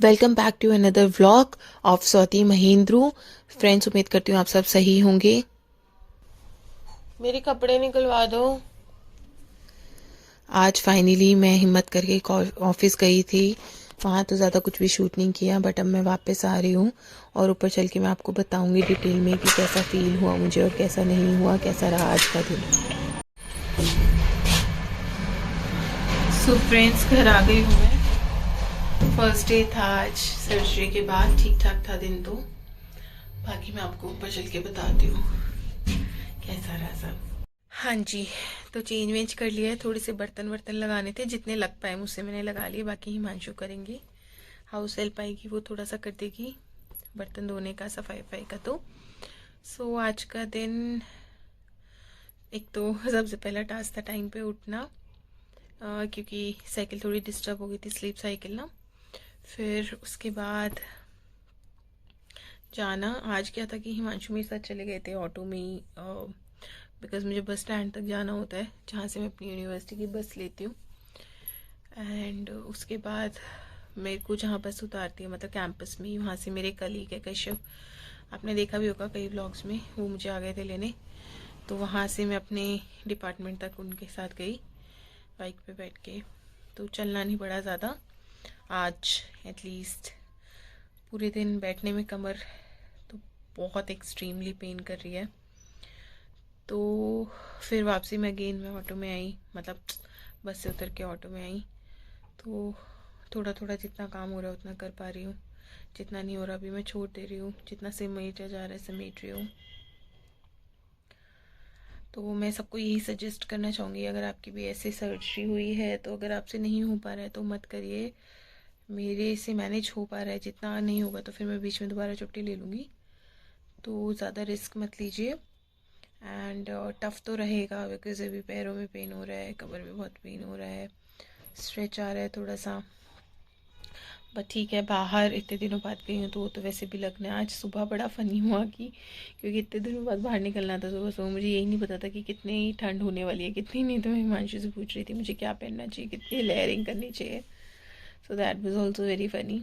Welcome back to another vlog of Sauti Mahendru. Friends, उम्मीद करती हूँ आप सब सही होंगे। मेरे कपड़े निकलवा दो। आज फाइनली मैं हिम्मत करके ऑफिस गई थी। वहाँ तो ज़्यादा कुछ भी शूट नहीं किया, बट अब मैं वापस आ रही हूँ और ऊपर चल के मैं आपको बताऊँगी डिटेल में कि कैसा फील हुआ मुझे और कैसा नहीं हुआ, कैसा रहा आज का दिन। सो फ्रेंड्स, घर आ गई हूँ मैं। फर्स्ट डे था आज सर्जरी के बाद। ठीक ठाक था दिन तो। बाकी मैं आपको ऊपर चल के बताती हूँ कैसा रहा सब। हाँ जी, तो चेंज वेंज कर लिया है। थोड़े से बर्तन वर्तन लगाने थे, जितने लग पाए मुझसे मैंने लगा लिए। बाकी हिमांशु करेंगे, हाउस हेल्प आएगी वो थोड़ा सा कर देगी, बर्तन धोने का, सफाई वफाई का। तो सो आज का दिन, एक तो सबसे पहला टास्क था टाइम पे उठना, क्योंकि साइकिल थोड़ी डिस्टर्ब हो गई थी, स्लीप साइकिल ना। फिर उसके बाद जाना। आज क्या था कि हिमांशु मेरे साथ चले गए थे ऑटो में ही, बिकॉज़ मुझे बस स्टैंड तक जाना होता है जहाँ से मैं अपनी यूनिवर्सिटी की बस लेती हूँ। एंड उसके बाद मेरे को जहाँ बस उतारती है, मतलब कैंपस में ही, वहाँ से मेरे कलीग है कश्यप, आपने देखा भी होगा कई व्लॉग्स में, वो मुझे आ गए थे लेने। तो वहाँ से मैं अपने डिपार्टमेंट तक उनके साथ गई बाइक पे बैठ के। तो चलना नहीं पड़ा ज़्यादा आज, एटलीस्ट। पूरे दिन बैठने में कमर तो बहुत एक्सट्रीमली पेन कर रही है। तो फिर वापसी में अगेन मैं ऑटो में आई, मतलब बस से उतर के ऑटो में आई। तो थोड़ा थोड़ा जितना काम हो रहा है उतना कर पा रही हूँ, जितना नहीं हो रहा अभी मैं छोड़ दे रही हूँ, जितना समेटा जा रहा है समेट रही हूँ। तो मैं सबको यही सजेस्ट करना चाहूँगी, अगर आपकी भी ऐसे सर्जरी हुई है तो अगर आपसे नहीं हो पा रहा है तो मत करिए। मेरे से मैनेज हो पा रहा है, जितना नहीं होगा तो फिर मैं बीच में दोबारा छुट्टी ले लूँगी। तो ज़्यादा रिस्क मत लीजिए। एंड टफ़ तो रहेगा, बिकॉज अभी पैरों में पेन हो रहा है, कमर में बहुत पेन हो रहा है, स्ट्रेच आ रहा है थोड़ा सा। बट ठीक है, बाहर इतने दिनों बाद गई हूँ तो वो तो वैसे भी लगना है। आज सुबह बड़ा फ़नी हुआ कि, क्योंकि इतने दिनों बाद बाहर निकलना था सुबह सुबह, मुझे यही नहीं पता था कि कितनी ठंड होने वाली है कितनी नहीं। तो मैं हिमांशु से पूछ रही थी मुझे क्या पहनना चाहिए, कितनी लेयरिंग करनी चाहिए। So that was also very funny.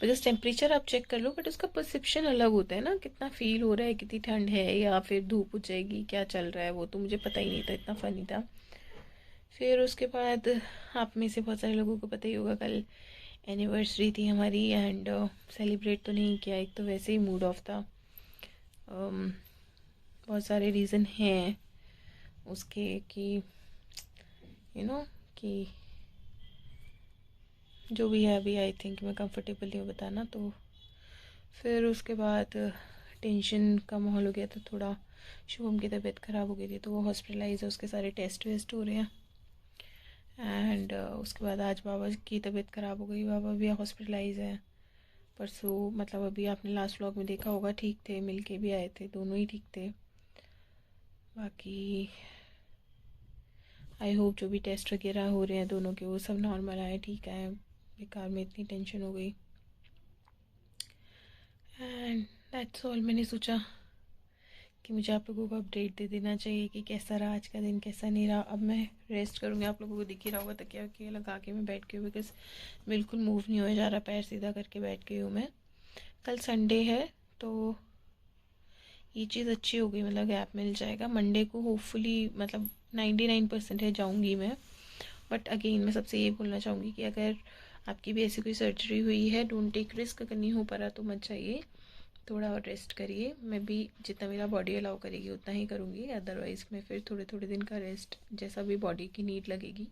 Because temperature आप चेक कर लो, बट उसका परसेप्शन अलग होता है ना, कितना फील हो रहा है, कितनी ठंड है या फिर धूप हो जाएगी, क्या चल रहा है, वो तो मुझे पता ही नहीं था। इतना फ़नी था। फिर उसके बाद आप में से बहुत सारे लोगों को पता ही होगा, कल एनिवर्सरी थी हमारी एंड सेलिब्रेट तो नहीं किया। एक तो वैसे ही मूड ऑफ था, बहुत सारे रीज़न हैं उसके कि कि जो भी है अभी, आई थिंक मैं कंफर्टेबल नहीं हूँ बताना। तो फिर उसके बाद टेंशन का माहौल हो गया था थोड़ा। शुभम की तबीयत ख़राब हो गई थी तो वो हॉस्पिटलाइज है, उसके सारे टेस्ट वेस्ट हो रहे हैं। एंड उसके बाद आज बाबा की तबीयत ख़राब हो गई, बाबा भी हॉस्पिटलाइज है। परसों, मतलब अभी आपने लास्ट व्लॉग में देखा होगा, ठीक थे, मिल के भी आए थे, दोनों ही ठीक थे। बाकी आई होप जो भी टेस्ट वगैरह हो रहे हैं दोनों के वो सब नॉर्मल आए, ठीक है। बेकार में इतनी टेंशन हो गई। And that's all. मैंने सोचा कि मुझे आप लोगों को अपडेट दे देना चाहिए कि कैसा रहा आज का दिन, कैसा नहीं रहा। अब मैं रेस्ट करूँगी, आप लोगों को दिख ही रहा होगा तकिया वकिया लगा के मैं बैठ गई हूँ, बिकॉज बिल्कुल मूव नहीं हो जा रहा, पैर सीधा करके बैठ गई हूँ मैं। कल संडे है तो ये चीज़ अच्छी हो गई, मतलब गैप मिल जाएगा। मंडे को होपफुली, मतलब 99% है जाऊँगी मैं। बट अगेन मैं सबसे ये बोलना चाहूँगी कि अगर आपकी भी ऐसी कोई सर्जरी हुई है, डोंट टेक रिस्क। अगर नहीं हो पा रहा तो मत जाइए, थोड़ा और रेस्ट करिए। मैं भी जितना मेरा बॉडी अलाउ करेगी उतना ही करूँगी, अदरवाइज़ मैं फिर थोड़े थोड़े दिन का रेस्ट, जैसा भी बॉडी की नीड लगेगी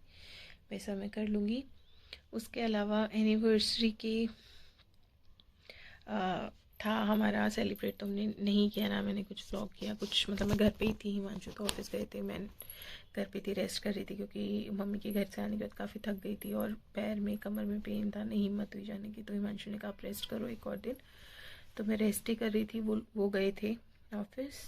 वैसा मैं कर लूँगी। उसके अलावा एनिवर्सरी के था हमारा सेलिब्रेट, तो हमने नहीं किया ना, मैंने कुछ व्लॉग किया कुछ, मतलब मैं घर पे ही थी। हिमांशु तो ऑफिस गए थे, मैं घर पे थी, रेस्ट कर रही थी, क्योंकि मम्मी के घर से आने के बाद काफ़ी थक गई थी और पैर में कमर में पेन था, नहीं हिम्मत हुई जाने की। तो हिमांशु ने कहा आप रेस्ट करो एक और दिन, तो मैं रेस्ट ही कर रही थी। वो गए थे ऑफिस।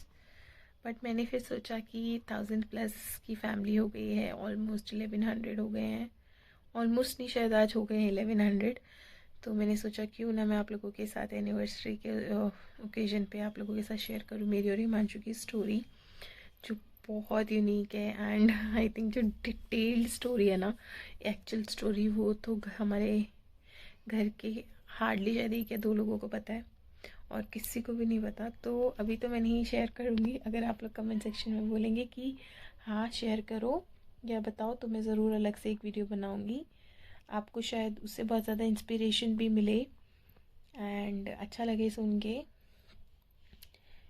बट मैंने फिर सोचा कि 1000+ की फैमिली हो गई है, ऑलमोस्ट 1100 हो गए हैं, ऑलमोस्ट नहीं, शायद आज हो गए हैं 1100। तो मैंने सोचा क्यों ना मैं आप लोगों के साथ एनिवर्सरी के ओकेजन पे आप लोगों के साथ शेयर करूँ मेरी और हिमांशु की स्टोरी, जो बहुत यूनिक है। एंड आई थिंक जो डिटेल्ड स्टोरी है ना, एक्चुअल स्टोरी, वो तो हमारे घर के हार्डली शायद 1 या 2 लोगों को पता है और किसी को भी नहीं पता। तो अभी तो मैं नहीं शेयर करूँगी। अगर आप लोग कमेंट सेक्शन में बोलेंगे कि हाँ शेयर करो या बताओ तो मैं ज़रूर अलग से एक वीडियो बनाऊँगी। आपको शायद उससे बहुत ज़्यादा इंस्पिरेशन भी मिले एंड अच्छा लगे सुन के,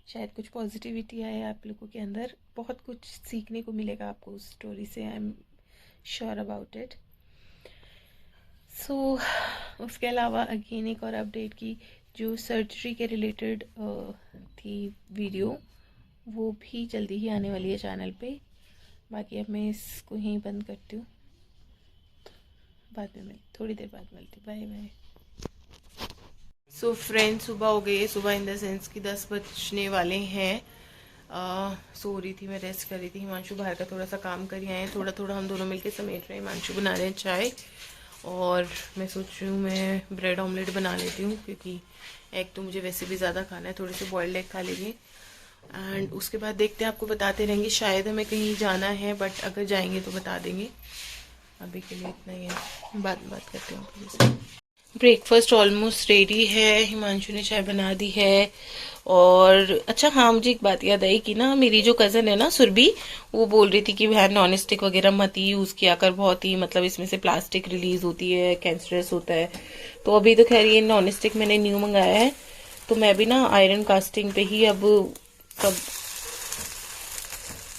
शायद कुछ पॉजिटिविटी आए आप लोगों के अंदर। बहुत कुछ सीखने को मिलेगा आपको उस स्टोरी से, I am sure about it. So उसके अलावा अगेन एक और अपडेट की, जो सर्जरी के रिलेटेड थी वीडियो, वो भी जल्दी ही आने वाली है चैनल पे। बाकी अब मैं इसको यहीं बंद करती हूँ, बाद में थोड़ी देर बाद मिलती। Bye bye. सो फ्रेंड्स, सुबह हो गई है। सुबह इन द सेंस कि 10 बजने वाले हैं। सो रही थी मैं, रेस्ट कर रही थी। हिमांशु बाहर का थोड़ा सा काम कर आए हैं, थोड़ा थोड़ा हम दोनों मिलके समेट रहे हैं। हिमांशु बना रहे हैं चाय और मैं सोच रही हूँ मैं ब्रेड ऑमलेट बना लेती हूँ, क्योंकि एग तो मुझे वैसे भी ज़्यादा खाना है। थोड़े से बॉइल्ड एग खा लेंगे एंड उसके बाद देखते हैं, आपको बताते रहेंगे। शायद हमें कहीं जाना है, बट अगर जाएंगे तो बता देंगे। अभी के लिए इतना ही है, बाद में बात करते हैं। ब्रेकफास्ट ऑलमोस्ट रेडी है, हिमांशु ने चाय बना दी है। और अच्छा हाँ, मुझे एक बात याद आई कि ना, मेरी जो कज़न है ना सुरभि, वो बोल रही थी कि बहन नॉन स्टिक वगैरह मत ही यूज़ किया कर, बहुत ही मतलब इसमें से प्लास्टिक रिलीज होती है, कैंसरस होता है। तो अभी तो खैर ये नॉन स्टिक मैंने न्यू मंगाया है, तो मैं भी ना आयरन कास्टिंग पे ही अब सब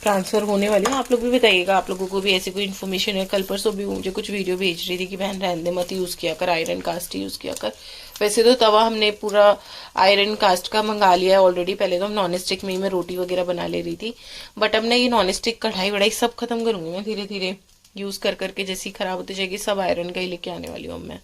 ट्रांसफ़र होने वाली है। आप लोग भी बताइएगा, आप लोगों को भी ऐसी कोई इन्फॉर्मेशन है। कल परसों भी मुझे कुछ वीडियो भेज रही थी कि बहन रहने दे, मत यूज़ किया कर, आयरन कास्ट यूज़ किया कर। वैसे तो तवा हमने पूरा आयरन कास्ट का मंगा लिया है ऑलरेडी। पहले तो हम नॉन स्टिक में ही मैं रोटी वगैरह बना ले रही थी, बट अब ना ये नॉन स्टिक कढ़ाई वढ़ाई सब खत्म करूंगी मैं धीरे धीरे, यूज़ कर करके। जैसी खराब होती जाएगी सब आयरन का ही लेके आने वाली हूँ मैं।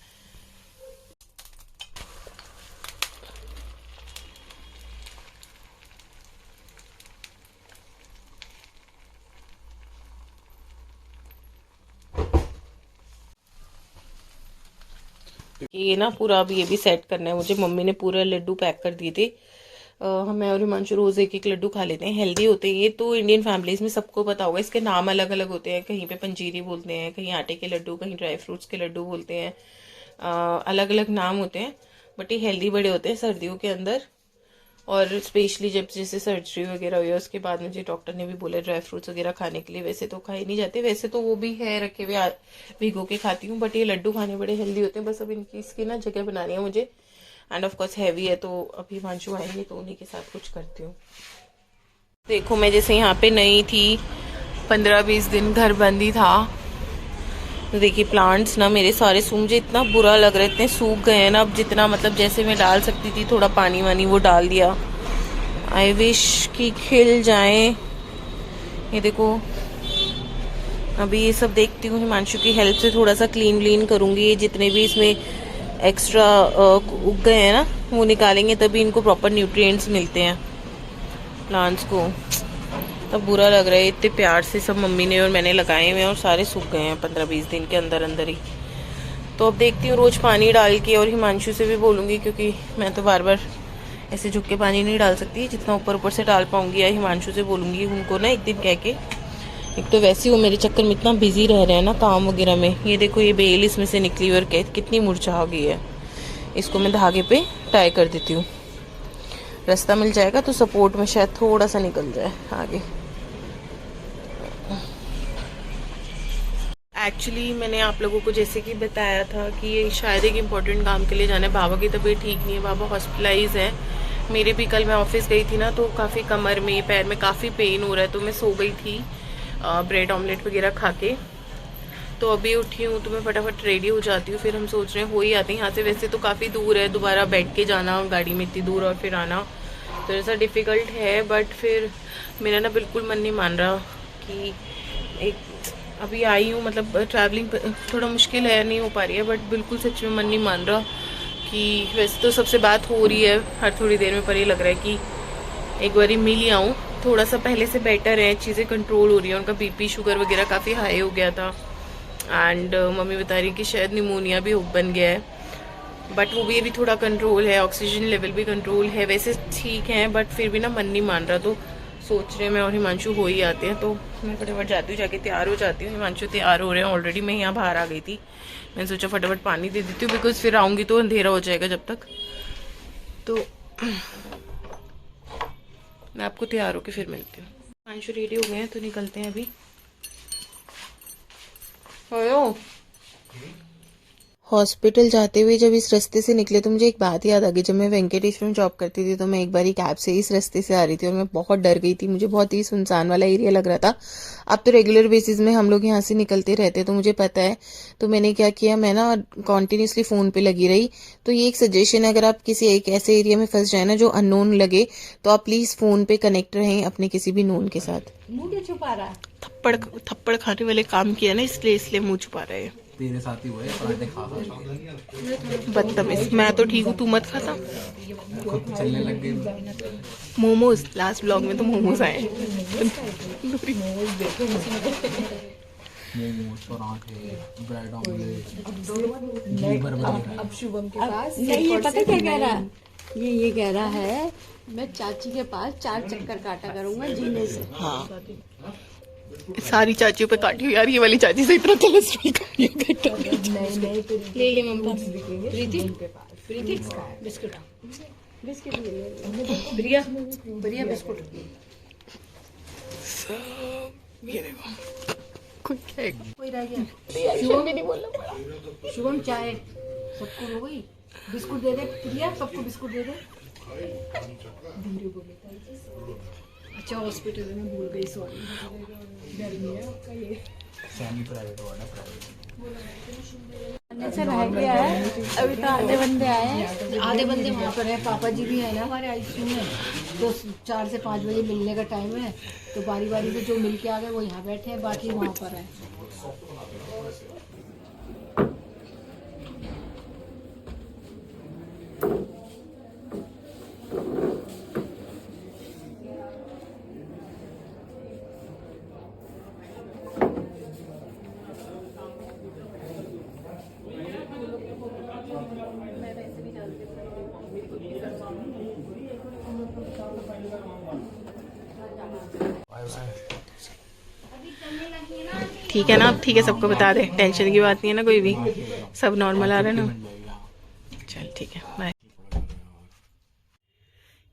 ये ना पूरा अब ये भी सेट करना है मुझे। मम्मी ने पूरा लड्डू पैक कर दिए थे। मैं और हिमांशु रोज एक एक लड्डू खा लेते हैं, हेल्दी होते हैं ये तो। इंडियन फैमिलीज में सबको पता होगा, इसके नाम अलग अलग होते हैं। कहीं पे पंजीरी बोलते हैं, कहीं आटे के लड्डू, कहीं ड्राई फ्रूट्स के लड्डू बोलते हैं। अलग अलग नाम होते हैं, बट ये हेल्दी बड़े होते हैं सर्दियों के अंदर। और स्पेशली जब जैसे सर्जरी वगैरह हुई है उसके बाद मुझे डॉक्टर ने भी बोला ड्राई फ्रूट्स वगैरह खाने के लिए। वैसे तो खाए नहीं जाते, वैसे तो वो भी है रखे हुए, भिगो के खाती हूँ, बट ये लड्डू खाने बड़े हेल्दी होते हैं। बस अब इनकी इसकी ना जगह बनानी है मुझे, एंड ऑफ कोर्स हैवी है, तो अभी हिमांशु आएंगे तो उन्हीं के साथ कुछ करती हूँ। देखो मैं जैसे यहाँ पे नई थी, 15-20 दिन घर बंद ही था, तो देखिए प्लांट्स ना मेरे सारे सूख, मुझे इतना बुरा लग रहा है, इतने सूख गए हैं ना। अब जितना मतलब जैसे मैं डाल सकती थी थोड़ा पानी वानी वो डाल दिया। आई विश कि खिल जाएं। ये देखो अभी ये सब देखती हूँ, हिमांशु की हेल्प से थोड़ा सा क्लीन करूँगी। ये जितने भी इसमें एक्स्ट्रा उग गए हैं ना वो निकालेंगे, तभी इनको प्रॉपर न्यूट्रिएंट्स मिलते हैं प्लांट्स को। तब बुरा लग रहा है, इतने प्यार से सब मम्मी ने और मैंने लगाए हुए हैं और सारे सूख गए हैं 15-20 दिन के अंदर अंदर ही। तो अब देखती हूँ रोज पानी डाल के, और हिमांशु से भी बोलूँगी, क्योंकि मैं तो बार बार ऐसे झुक के पानी नहीं डाल सकती, जितना ऊपर ऊपर से डाल पाऊंगी। या हिमांशु से बोलूँगी उनको ना एक दिन कह के। एक तो वैसे वो मेरे चक्कर में इतना बिजी रह रहे हैं ना काम वगैरह में। ये देखो ये बेल इसमें से निकली और कितनी मुरझा गई है। इसको मैं धागे पे टाई कर देती हूँ, रास्ता मिल जाएगा तो सपोर्ट में शायद थोड़ा सा निकल जाए आगे। एक्चुअली मैंने आप लोगों को जैसे कि बताया था कि ये शायद एक इम्पोर्टेंट काम के लिए जाना है। बाबा की तबीयत ठीक नहीं है, बाबा हॉस्पिटलाइज है। मेरे भी कल मैं ऑफिस गई थी ना, तो काफ़ी कमर में पैर में काफ़ी पेन हो रहा है, तो मैं सो गई थी ब्रेड ऑमलेट वगैरह खा के। तो अभी उठी हूँ तो मैं फटाफट रेडी हो जाती हूँ, फिर हम सोच रहे हैं हो ही आते हैं यहाँ से। वैसे तो काफ़ी दूर है, दोबारा बैठ के जाना गाड़ी में इतनी दूर और फिर आना तो ऐसा डिफ़िकल्ट है। बट फिर मेरा ना बिल्कुल मन नहीं मान रहा कि एक अभी आई हूँ, मतलब ट्रैवलिंग थोड़ा मुश्किल है, नहीं हो पा रही है, बट बिल्कुल सच में मन नहीं मान रहा कि वैसे तो सबसे बात हो रही है हर थोड़ी देर में, पर ये लग रहा है कि एक बारी मिल ही आऊँ। थोड़ा सा पहले से बेटर है, चीज़ें कंट्रोल हो रही हैं। उनका बीपी शुगर वगैरह काफ़ी हाई हो गया था, एंड मम्मी बता रही कि शायद निमोनिया भी बन गया है, बट वो भी अभी थोड़ा कंट्रोल है। ऑक्सीजन लेवल भी कंट्रोल है, वैसे ठीक है, बट फिर भी ना मन नहीं मान रहा। तो सोच रहे मैं और हिमांशु हो ही आते हैं, तो मैं फटाफट जाती हूँ, जाके तैयार हो जाती हूँ। हिमांशु तैयार हो रहे हैं ऑलरेडी, मैं यहाँ बाहर आ गई थी। मैंने सोचा फटाफट पानी दे देती हूँ, बिकॉज फिर आऊँगी तो अंधेरा हो जाएगा जब तक। तो मैं आपको तैयार होकर फिर मिलती हूँ। हिमांशु रेडी हो गए हैं तो निकलते हैं अभी। हेलो, हॉस्पिटल जाते हुए जब इस रास्ते से निकले तो मुझे एक बात याद आ गई। जब मैं वेंकटेश्वर में जॉब करती थी तो मैं एक बार कैब से इस रास्ते से आ रही थी और मैं बहुत डर गई थी। मुझे बहुत ही सुनसान वाला एरिया लग रहा था। अब तो रेगुलर बेसिस में हम लोग यहाँ से निकलते रहते तो मुझे पता है। तो मैंने क्या किया, मैं ना कॉन्टिन्यूसली फ़ोन पे लगी रही। तो ये एक सजेशन है, अगर आप किसी एक ऐसे एरिया में फंस जाए ना जो अननोन लगे, तो आप प्लीज़ फ़ोन पे कनेक्ट रहें अपने किसी भी नोन के साथ। मुँह क्यों छुपा रहा है? थप्पड़ खाने वाले काम किया ना, इसलिए मुँह छुपा रहे हैं। तेरे साथ ही हुआ है, पराठे खा बदतमीज। मैं तो ठीक हूँ, तू मत खाता। खुद चलने लग गई। मोमोज, लास्ट ब्लॉग में तो मोमोज आए। मोमोज, पराठे, ब्रेड ऑमलेट, घी बर्गर। अब शुभम के पास नहीं, ये पता क्या कह रहा है, ये कह रहा है मैं चाची के पास 4 चक्कर काटा करूंगा जीने से। हाँ, सारी चाचियों पे काटी हुई यार, ये वाली चाची से इतना कोलेस्ट्रॉल ले ले मम्मा। प्रीति बिस्कुट प्रिया बिस्कुट। ये देखो कोई रह गया? शुभम नहीं बोलना पड़ा। शुभम चाय सबको हो गई, बिस्कुट दे दे प्रिया, सबको बिस्कुट दे दे। धीरे बोले। अच्छा हॉस्पिटल में भूल गई, सॉरी। गर्मी है आपका ये सेमी प्राइवेट वार्ड है, प्राइवेट से रह गया है। अभी तो आधे बंदे आए हैं, आधे बंदे वहाँ पर है। पापा जी भी है ना हमारे आईसीयू में। तो 4 से 5 बजे मिलने का टाइम है, तो बारी बारी से जो मिल के आ गए वो यहाँ बैठे हैं, बाकी वहाँ पर है। ठीक है ना? अब ठीक है, सबको बता दे, टेंशन की बात नहीं है ना कोई भी, सब नॉर्मल आ रहा है ना? चल ठीक है, बाय।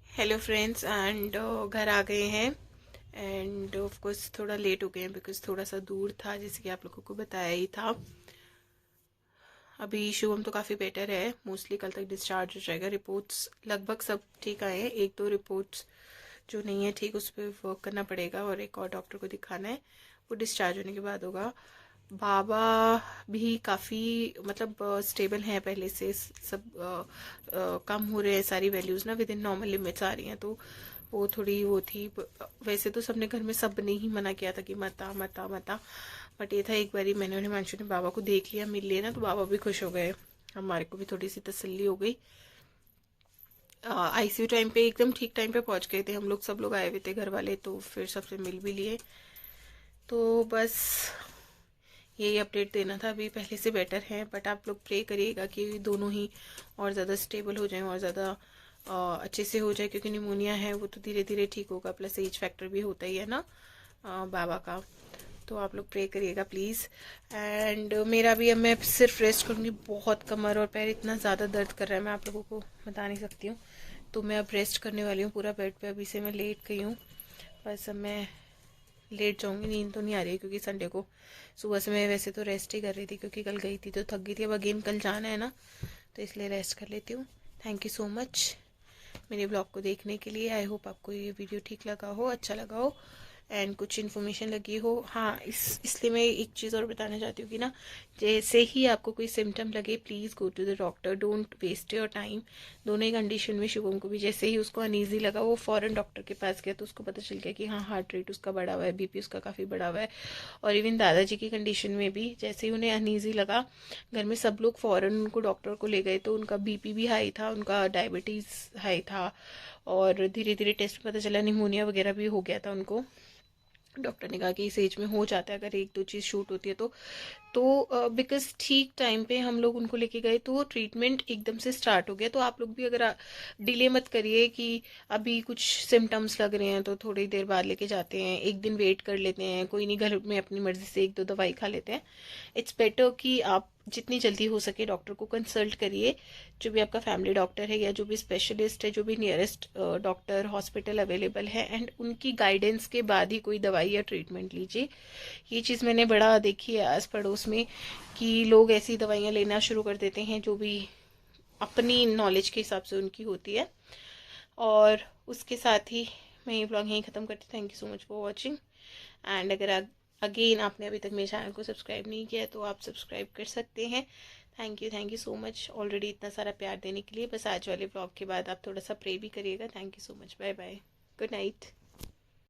हेलो फ्रेंड्स, एंड घर आ गए हैं। एंड ऑफ कोर्स थोड़ा लेट हो गए हैं बिकॉज थोड़ा सा दूर था, जैसे कि आप लोगों को बताया ही था। अभी शुभम तो काफ़ी बेटर है, मोस्टली कल तक डिस्चार्ज हो जाएगा। रिपोर्ट्स लगभग सब ठीक आए हैं, 1-2 रिपोर्ट्स जो नहीं है ठीक, उस पर वर्क करना पड़ेगा और एक और डॉक्टर को दिखाना है, वो डिस्चार्ज होने के बाद होगा। बाबा भी काफ़ी मतलब स्टेबल हैं पहले से, सब कम हो रहे हैं सारी वैल्यूज़ ना, विद इन नॉर्मल लिमिट्स आ रही हैं। तो वो थोड़ी वो थी। वैसे तो सबने घर में सब ने ही मना किया था कि मता मता मता, बट ये था एक बारी मैंने और हिमांशु ने बाबा को देख लिया, मिल लिया ना, तो बाबा भी खुश हो गए, हमारे को भी थोड़ी सी तसल्ली हो गई। आईसीयू टाइम पे एकदम ठीक टाइम पे पहुंच गए थे हम लोग, सब लोग आए हुए थे घर वाले, तो फिर सबसे मिल भी लिए। तो बस यही अपडेट देना था। अभी पहले से बेटर है, बट आप लोग प्रे करिएगा कि दोनों ही और ज़्यादा स्टेबल हो जाएं और ज़्यादा अच्छे से हो जाए, क्योंकि निमोनिया है वो तो धीरे धीरे ठीक होगा, प्लस एज फैक्टर भी होता ही है ना बाबा का। तो आप लोग प्रे करिएगा प्लीज़। एंड मेरा भी अब मैं सिर्फ रेस्ट करूँगी, बहुत कमर और पैर इतना ज़्यादा दर्द कर रहा है, मैं आप लोगों को बता नहीं सकती हूँ। तो मैं अब रेस्ट करने वाली हूँ पूरा बेड पे। अभी से मैं लेट गई हूँ, बस अब मैं लेट जाऊँगी। नींद तो नहीं आ रही है क्योंकि संडे को सुबह से मैं वैसे तो रेस्ट ही कर रही थी, क्योंकि कल गई थी तो थक गई थी। अब अगेन कल जाना है ना, तो इसलिए रेस्ट कर लेती हूँ। थैंक यू सो मच मेरे ब्लॉग को देखने के लिए। आई होप आपको ये वीडियो ठीक लगा हो, अच्छा लगा हो एंड कुछ इन्फॉर्मेशन लगी हो। हाँ, इसलिए मैं एक चीज़ और बताना चाहती हूँ कि ना, जैसे ही आपको कोई सिम्टम लगे please go to the doctor, don't waste your time. दोनों ही कंडीशन में शुभम को भी जैसे ही उसको अनईजी लगा वो फ़ौरन डॉक्टर के पास गया, तो उसको पता चल गया कि हाँ हार्ट रेट उसका बढ़ा हुआ है, बीपी उसका काफ़ी बढ़ा हुआ है। और इवन दादाजी की कंडीशन में भी जैसे ही उन्हें अनईजी लगा, घर में सब लोग फ़ौरन उनको डॉक्टर को ले गए, तो उनका बीपी भी हाई था, उनका डायबिटीज़ हाई था, और धीरे धीरे टेस्ट में पता चला निमोनिया वगैरह भी हो गया था उनको। डॉक्टर ने कहा कि इस एज में हो जाता है अगर एक दो चीज़ शूट होती है तो बिकॉज ठीक टाइम पे हम लोग उनको लेके गए तो ट्रीटमेंट एकदम से स्टार्ट हो गया। तो आप लोग भी अगर डिले मत करिए कि अभी कुछ सिम्टम्स लग रहे हैं तो थोड़ी देर बाद लेके जाते हैं, एक दिन वेट कर लेते हैं, कोई नहीं घर में अपनी मर्जी से एक दो दवाई खा लेते हैं। इट्स बेटर कि आप जितनी जल्दी हो सके डॉक्टर को कंसल्ट करिए, जो भी आपका फैमिली डॉक्टर है या जो भी स्पेशलिस्ट है, जो भी नियरेस्ट डॉक्टर हॉस्पिटल अवेलेबल है, एंड उनकी गाइडेंस के बाद ही कोई दवाई या ट्रीटमेंट लीजिए। ये चीज़ मैंने बड़ा देखी है आस पड़ोस में कि लोग ऐसी दवाइयाँ लेना शुरू कर देते हैं जो भी अपनी नॉलेज के हिसाब से उनकी होती है। और उसके साथ ही मैं ये ब्लॉग यहीं ख़त्म करती हूँ। Thank you so much for watching. And अगर अगेन आपने अभी तक मेरे चैनल को सब्सक्राइब नहीं किया तो आप सब्सक्राइब कर सकते हैं। Thank you so much already इतना सारा प्यार देने के लिए। बस आज वाले ब्लॉग के बाद आप थोड़ा सा प्रे भी करिएगा। Thank you so much. Bye bye. Good night.